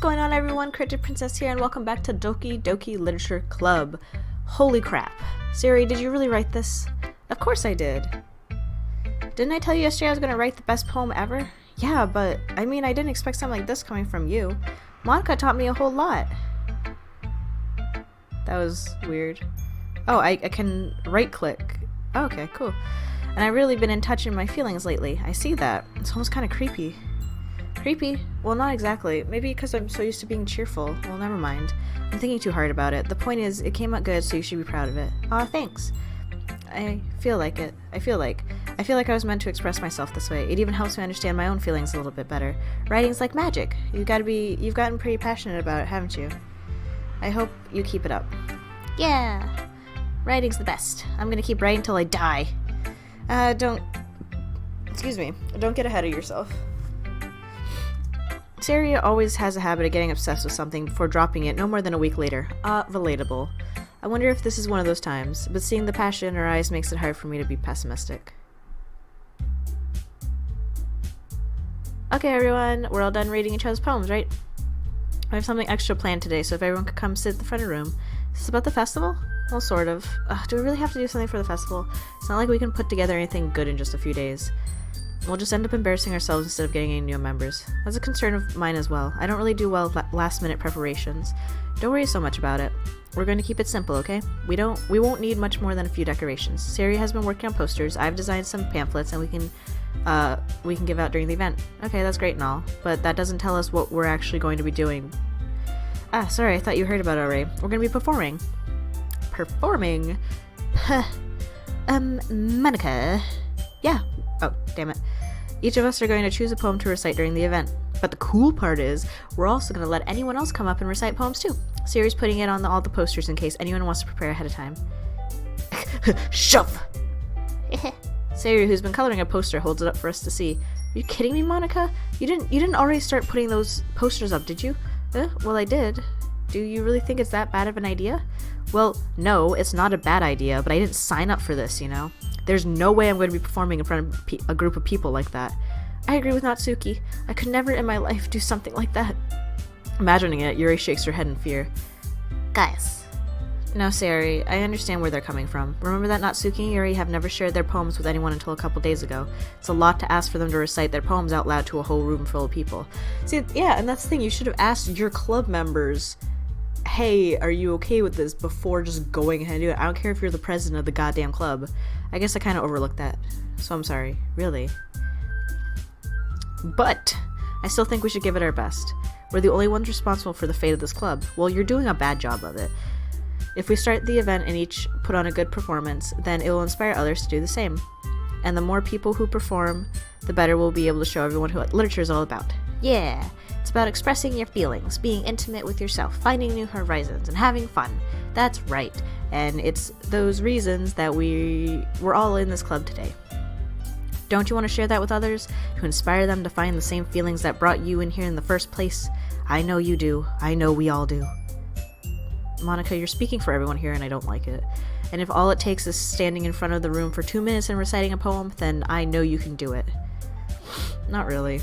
going on, everyone? CryptidPrincess here, and welcome back to Doki Doki Literature Club. Holy crap. Siri, did you really write this? Of course I did. Didn't I tell you yesterday I was going to write the best poem ever? Yeah, but, I mean, I didn't expect something like this coming from you. Monica taught me a whole lot. That was weird. Oh, I can right-click. Oh, okay, cool. And I've really been in touch in my feelings lately. I see that. It's almost kind of creepy. Creepy? Well, not exactly. Maybe because I'm so used to being cheerful. Well, never mind. I'm thinking too hard about it. The point is, it came out good, so you should be proud of it. Aw, thanks. I feel like it. I feel like I was meant to express myself this way. It even helps me understand my own feelings a little bit better. Writing's like magic. You've gotten pretty passionate about it, haven't you? I hope you keep it up. Yeah. Writing's the best. I'm gonna keep writing till I die. Excuse me. Don't get ahead of yourself. Saria always has a habit of getting obsessed with something before dropping it no more than a week later. Relatable. I wonder if this is one of those times, but seeing the passion in her eyes makes it hard for me to be pessimistic. Okay, everyone, we're all done reading each other's poems, right? I have something extra planned today, so if everyone could come sit at the front of the room. Is this about the festival? Well, sort of. Do we really have to do something for the festival? It's not like we can put together anything good in just a few days. We'll just end up embarrassing ourselves instead of getting any new members. That's a concern of mine as well. I don't really do well with last-minute preparations. Don't worry so much about it. We're going to keep it simple, okay? We won't need much more than a few decorations. Sari has been working on posters. I've designed some pamphlets, and we can give out during the event. Okay, that's great and all, but that doesn't tell us what we're actually going to be doing. Sorry, I thought you heard about it already. We're going to be performing. Performing? Monica. Yeah. Oh, damn it. Each of us are going to choose a poem to recite during the event. But the cool part is, we're also going to let anyone else come up and recite poems too. Siri's putting it on all the posters in case anyone wants to prepare ahead of time. Shove! Siri, who's been coloring a poster, holds it up for us to see. Are you kidding me, Monica? You didn't already start putting those posters up, did you? Well, I did. Do you really think it's that bad of an idea? Well, no, it's not a bad idea, but I didn't sign up for this, you know? There's no way I'm going to be performing in front of a group of people like that. I agree with Natsuki. I could never in my life do something like that. Imagining it, Yuri shakes her head in fear. Guys. No, Sari, I understand where they're coming from. Remember that Natsuki and Yuri have never shared their poems with anyone until a couple days ago. It's a lot to ask for them to recite their poems out loud to a whole room full of people. See, yeah, and that's the thing. You should have asked your club members, hey, are you okay with this, before just going ahead and do it. I don't care if you're the president of the goddamn club. I guess I kind of overlooked that. So I'm sorry. Really. But I still think we should give it our best. We're the only ones responsible for the fate of this club. Well, you're doing a bad job of it. If we start the event and each put on a good performance, then it will inspire others to do the same. And the more people who perform, the better we'll be able to show everyone what literature is all about. Yeah, it's about expressing your feelings, being intimate with yourself, finding new horizons, and having fun. That's right. And it's those reasons that we're all in this club today. Don't you want to share that with others? To inspire them to find the same feelings that brought you in here in the first place? I know you do. I know we all do. Monica, you're speaking for everyone here and I don't like it. And if all it takes is standing in front of the room for 2 minutes and reciting a poem, then I know you can do it. Not really.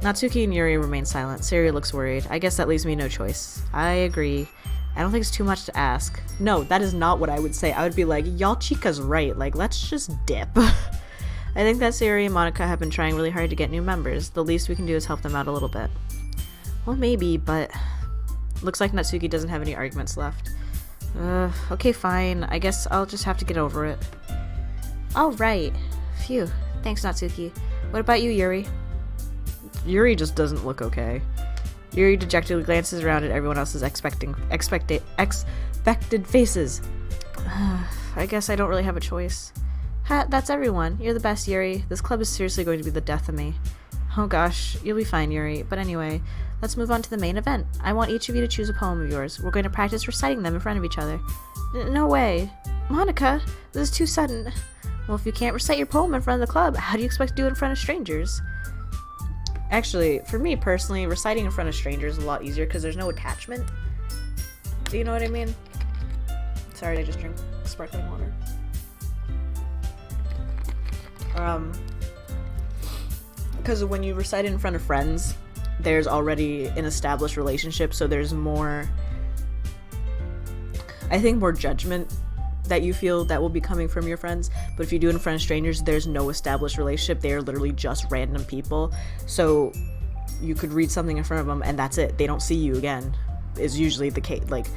Natsuki and Yuri remain silent. Sari looks worried. I guess that leaves me no choice. I agree. I don't think it's too much to ask. No, that is not what I would say. I would be like, y'all chicas right. Like, let's just dip. I think that Sari and Monica have been trying really hard to get new members. The least we can do is help them out a little bit. Well, maybe, but looks like Natsuki doesn't have any arguments left. Okay, fine. I guess I'll just have to get over it. Alright. Phew. Thanks, Natsuki. What about you, Yuri? Yuri just doesn't look okay. Yuri dejectedly glances around at everyone else's expected faces. I guess I don't really have a choice. Ha, that's everyone. You're the best, Yuri. This club is seriously going to be the death of me. Oh gosh, you'll be fine, Yuri. But anyway, let's move on to the main event. I want each of you to choose a poem of yours. We're going to practice reciting them in front of each other. No way. Monica, this is too sudden. Well, if you can't recite your poem in front of the club, how do you expect to do it in front of strangers? Actually, for me personally, reciting in front of strangers is a lot easier because there's no attachment. Do you know what I mean? Sorry, I just drank sparkling water. Because when you recite in front of friends, there's already an established relationship, so there's more, I think, more judgment that you feel that will be coming from your friends. But if you do it in front of strangers, there's no established relationship. They are literally just random people. So you could read something in front of them and that's it. They don't see you again, is usually the case. Like,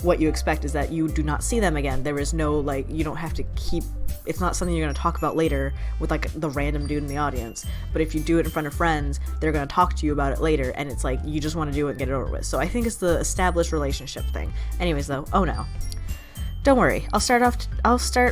what you expect is that you do not see them again. There is no, like, you don't have to keep, it's not something you're going to talk about later with, like, the random dude in the audience. But if you do it in front of friends, they're going to talk to you about it later, and it's like, you just want to do it and get it over with. So I think it's the established relationship thing. Anyways, though, oh no. Don't worry, I'll start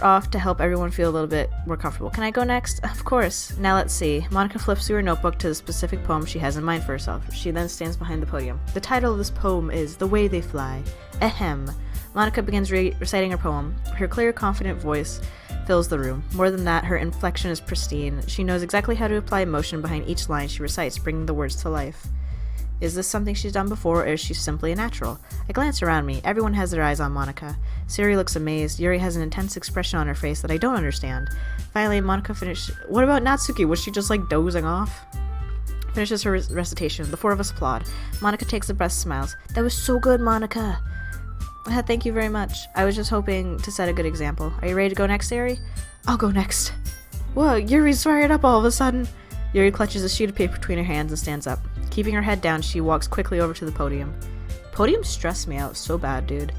off to help everyone feel a little bit more comfortable. Can I go next? Of course. Now let's see. Monica flips through her notebook to the specific poem she has in mind for herself. She then stands behind the podium. The title of this poem is The Way They Fly. Ahem. Monica begins reciting her poem. Her clear, confident voice fills the room. More than that, her inflection is pristine. She knows exactly how to apply emotion behind each line she recites, bringing the words to life. Is this something she's done before, or is she simply a natural? I glance around me. Everyone has their eyes on Monica. Siri looks amazed. Yuri has an intense expression on her face that I don't understand. Finally, Monica finishes. What about Natsuki? Was she just, like, dozing off? Finishes her recitation. The four of us applaud. Monica takes a breath, smiles. That was so good, Monica. Thank you very much. I was just hoping to set a good example. Are you ready to go next, Yuri? I'll go next. Whoa, Yuri's fired up all of a sudden. Yuri clutches a sheet of paper between her hands and stands up. Keeping her head down, she walks quickly over to the podium. Podiums stress me out so bad, dude.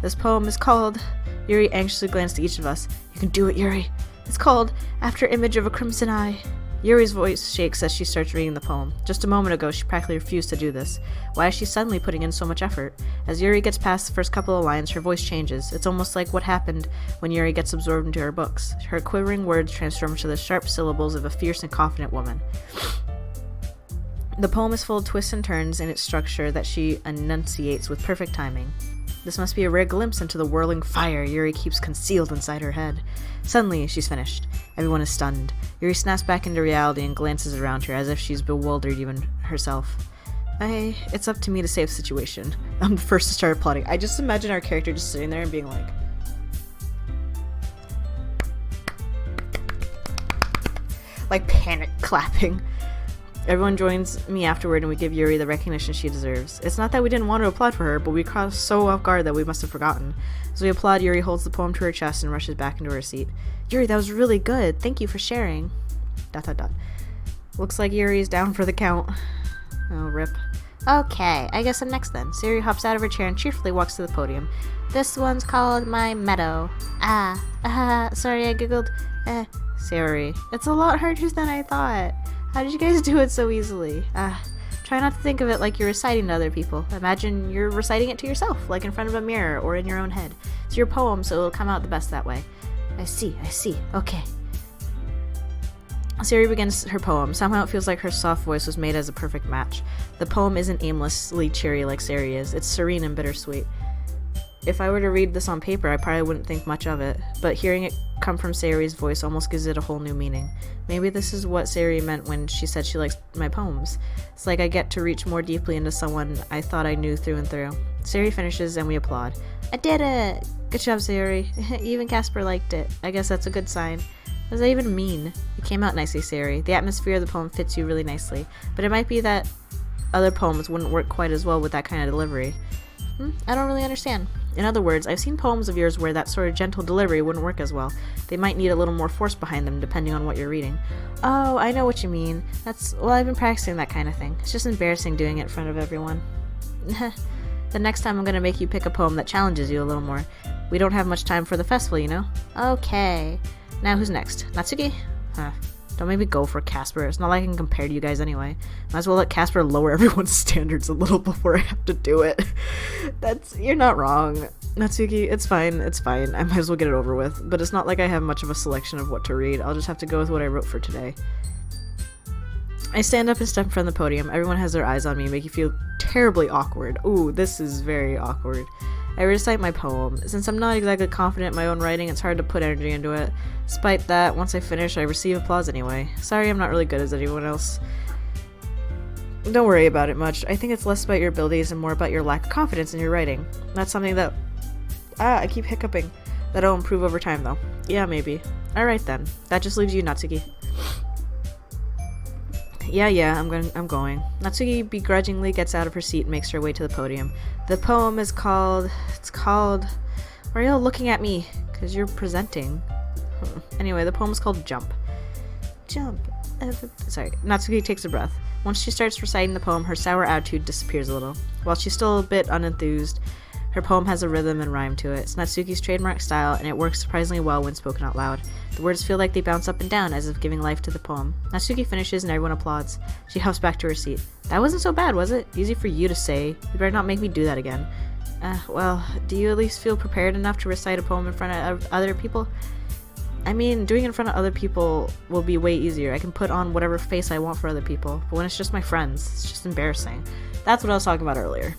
This poem is called... Yuri anxiously glanced at each of us. You can do it, Yuri. It's called After Image of a Crimson Eye. Yuri's voice shakes as she starts reading the poem. Just a moment ago, she practically refused to do this. Why is she suddenly putting in so much effort? As Yuri gets past the first couple of lines, her voice changes. It's almost like what happened when Yuri gets absorbed into her books. Her quivering words transform into the sharp syllables of a fierce and confident woman. The poem is full of twists and turns in its structure that she enunciates with perfect timing. This must be a rare glimpse into the whirling fire Yuri keeps concealed inside her head. Suddenly, she's finished. Everyone is stunned. Yuri snaps back into reality and glances around her as if she's bewildered even herself. It's up to me to save the situation. I'm the first to start applauding. I just imagine our character just sitting there and being like panic clapping. Everyone joins me afterward and we give Yuri the recognition she deserves. It's not that we didn't want to applaud for her, but we caught so off guard that we must have forgotten. As we applaud, Yuri holds the poem to her chest and rushes back into her seat. Yuri, that was really good. Thank you for sharing. ... Looks like Yuri's down for the count. Oh, rip. Okay, I guess I'm next then. Yuri hops out of her chair and cheerfully walks to the podium. This one's called My Meadow. Sorry I giggled. Yuri, it's a lot harder than I thought. How did you guys do it so easily? Try not to think of it like you're reciting to other people. Imagine you're reciting it to yourself, like in front of a mirror or in your own head. It's your poem, so it'll come out the best that way. I see. Okay. Siri begins her poem. Somehow it feels like her soft voice was made as a perfect match. The poem isn't aimlessly cheery like Siri is. It's serene and bittersweet. If I were to read this on paper, I probably wouldn't think much of it, but hearing it come from Sayuri's voice almost gives it a whole new meaning. Maybe this is what Sayuri meant when she said she likes my poems. It's like I get to reach more deeply into someone I thought I knew through and through. Sayuri finishes and we applaud. I did it! Good job, Sayuri. Even Casper liked it. I guess that's a good sign. What does that even mean? It came out nicely, Sayuri. The atmosphere of the poem fits you really nicely, but it might be that other poems wouldn't work quite as well with that kind of delivery. I don't really understand. In other words, I've seen poems of yours where that sort of gentle delivery wouldn't work as well. They might need a little more force behind them depending on what you're reading. Oh, I know what you mean. I've been practicing that kind of thing. It's just embarrassing doing it in front of everyone. The next time I'm gonna make you pick a poem that challenges you a little more. We don't have much time for the festival, you know? Okay. Now who's next? Natsuki? Don't make me go for Casper. It's not like I can compare to you guys anyway. Might as well let Casper lower everyone's standards a little before I have to do it. You're not wrong. Natsuki, it's fine. I might as well get it over with. But it's not like I have much of a selection of what to read. I'll just have to go with what I wrote for today. I stand up and step in front of the podium. Everyone has their eyes on me, make you feel terribly awkward. Ooh, this is very awkward. I recite my poem. Since I'm not exactly confident in my own writing, it's hard to put energy into it. Despite that, once I finish, I receive applause anyway. Sorry I'm not really good as anyone else. Don't worry about it much. I think it's less about your abilities and more about your lack of confidence in your writing. That's something that... I keep hiccuping. That'll improve over time, though. Yeah, maybe. Alright then. That just leaves you, Natsuki. Yeah, I'm going. Natsuki begrudgingly gets out of her seat and makes her way to the podium. The poem is called... Why are you all looking at me? Because you're presenting. Anyway, the poem is called Jump. Jump. Sorry. Natsuki takes a breath. Once she starts reciting the poem, her sour attitude disappears a little. While she's still a bit unenthused, her poem has a rhythm and rhyme to it. It's Natsuki's trademark style, and it works surprisingly well when spoken out loud. The words feel like they bounce up and down, as if giving life to the poem. Natsuki finishes, and everyone applauds. She huffs back to her seat. That wasn't so bad, was it? Easy for you to say. You better not make me do that again. Well, do you at least feel prepared enough to recite a poem in front of other people? I mean, doing it in front of other people will be way easier. I can put on whatever face I want for other people. But when it's just my friends, it's just embarrassing. That's what I was talking about earlier.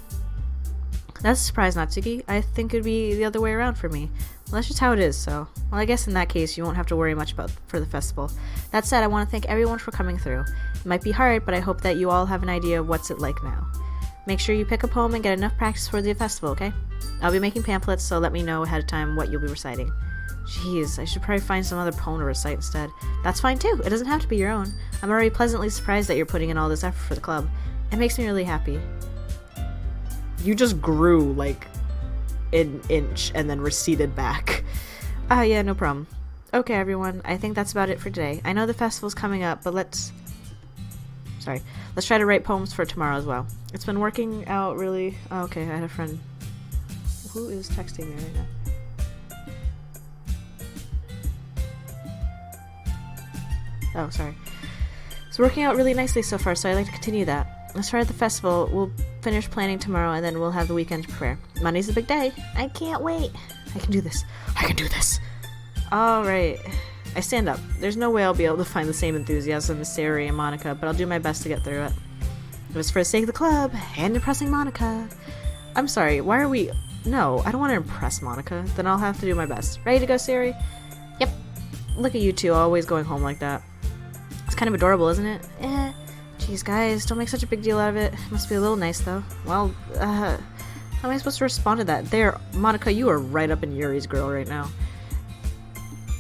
That's a surprise, Natsuki. I think it'd be the other way around for me. Well, that's just how it is, so... Well, I guess in that case, you won't have to worry much for the festival. That said, I want to thank everyone for coming through. It might be hard, but I hope that you all have an idea of what's it like now. Make sure you pick a poem and get enough practice for the festival, okay? I'll be making pamphlets, so let me know ahead of time what you'll be reciting. Jeez, I should probably find some other poem to recite instead. That's fine too, it doesn't have to be your own. I'm already pleasantly surprised that you're putting in all this effort for the club. It makes me really happy. You just grew, like, an inch and then receded back. Yeah, no problem. Okay, everyone, I think that's about it for today. I know the festival's coming up, but let's try to write poems for tomorrow as well. It's been working out really... Oh, okay, I had a friend. Who is texting me right now? Oh, sorry. It's working out really nicely so far, so I'd like to continue that. As far as the festival, we'll finish planning tomorrow, and then we'll have the weekend to prepare. Monday's the big day. I can't wait. I can do this. I can do this. Alright. I stand up. There's no way I'll be able to find the same enthusiasm as Sari and Monica, but I'll do my best to get through it. It was for the sake of the club, and impressing Monica. I'm sorry, why are we... No, I don't want to impress Monica. Then I'll have to do my best. Ready to go, Sari? Yep. Look at you two, always going home like that. It's kind of adorable, isn't it? Jeez, guys, don't make such a big deal out of it. Must be a little nice, though. Well, how am I supposed to respond to that? There, Monica, you are right up in Yuri's grill right now.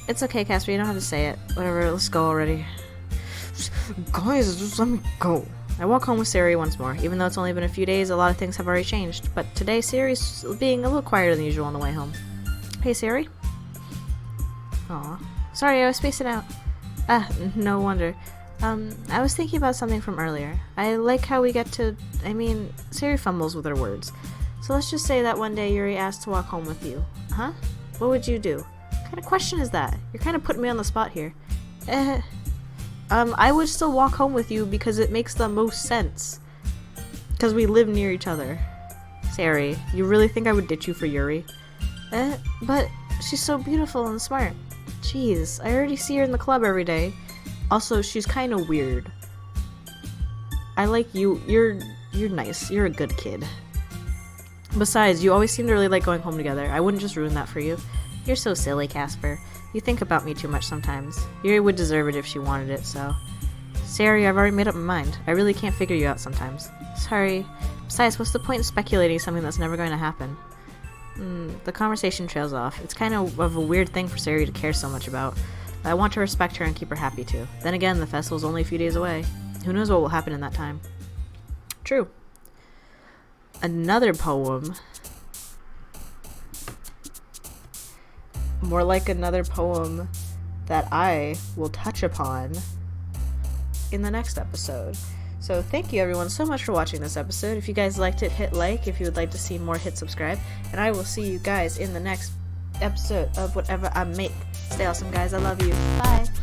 It's okay, Casper, you don't have to say it. Whatever, let's go already. Guys, just let me go. I walk home with Sari once more. Even though it's only been a few days, a lot of things have already changed. But today, Sari's being a little quieter than usual on the way home. Hey, Sari? Aw. Sorry, I was spacing out. No wonder. I was thinking about something from earlier. I like how we get to... I mean, Sari fumbles with her words. So let's just say that one day Yuri asked to walk home with you. Huh? What would you do? What kind of question is that? You're kind of putting me on the spot here. I would still walk home with you because it makes the most sense. Because we live near each other. Sari, you really think I would ditch you for Yuri? But she's so beautiful and smart. Jeez, I already see her in the club every day. Also, she's kind of weird. I like you. You're nice. You're a good kid. Besides, you always seem to really like going home together. I wouldn't just ruin that for you. You're so silly, Casper. You think about me too much sometimes. Yuri would deserve it if she wanted it, so... Sari, I've already made up my mind. I really can't figure you out sometimes. Sorry. Besides, what's the point in speculating something that's never going to happen? The conversation trails off. It's kind of a weird thing for Sari to care so much about. But I want to respect her and keep her happy too. Then again, the festival's only a few days away. Who knows what will happen in that time? True. Another poem. More like another poem that I will touch upon in the next episode. So thank you everyone so much for watching this episode. If you guys liked it, hit like. If you would like to see more, hit subscribe. And I will see you guys in the next episode of whatever I make. Stay awesome, guys. I love you. Bye.